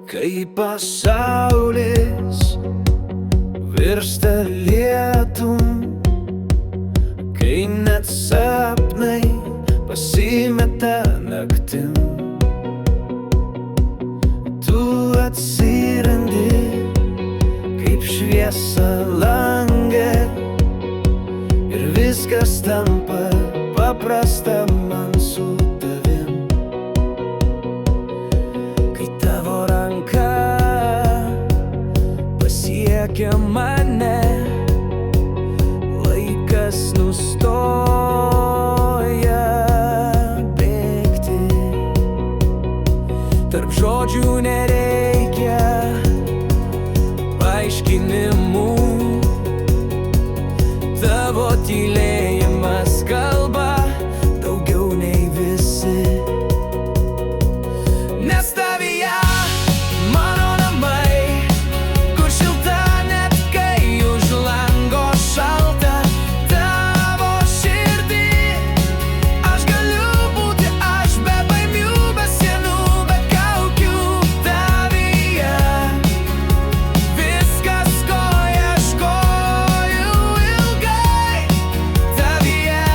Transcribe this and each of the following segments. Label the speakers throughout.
Speaker 1: Kai pasaulis virsta lietum, kai net sapnai pasimeta naktim, tu atsirandi kaip šviesa lange ir viskas tampa paprasta man su tavim. Kai tavo ranka pasiekia mane, laikas nustoja bėgti. Tarp žodžių nereikia paaiškinimų, tavo tylėjimas kalba daugiau nei visi. Nes tavyje mano namai, kur šilta net kai už lango šalta. Tavo širdį aš galiu būti aš, be baimių, be sienų, be kaukių. Tavyje viskas, ko ieškojau ilgai. Tavyje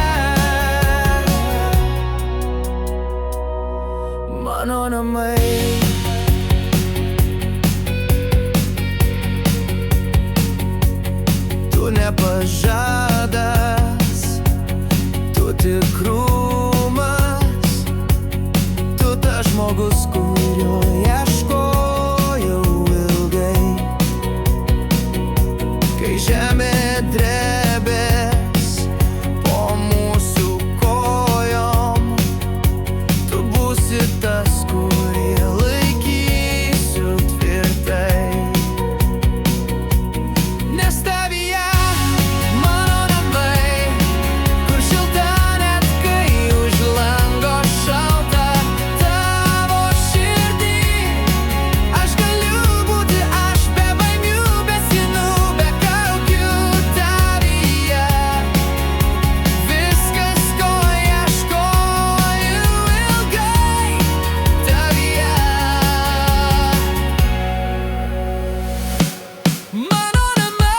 Speaker 1: mano namai. Tu nepažadas, tu tikrumas, tu tas žmogus, kurio ieškojau ilgai. Kai žemė drebės po mūsų kojom, tu būsi tas, kurį laikysiu tvirtai. Nes tavyje mano namai, kur šilta net kai už lango šalta. Tavo širdį aš galiu būti aš, be baimių, be sienų, be kaukių. Tavyje viskas, ko ieškojau ilgai. Tavyje mano namai.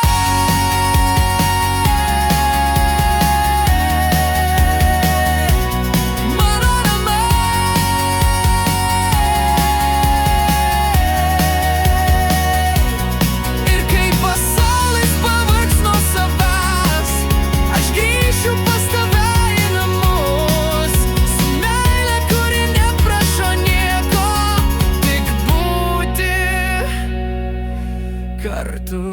Speaker 1: Mano namai. Ir kai pasaulis pavargs nuo savęs, aš grįšiu pas tave į namus. Su meile, kuri neprašo nieko, tik būti kartu.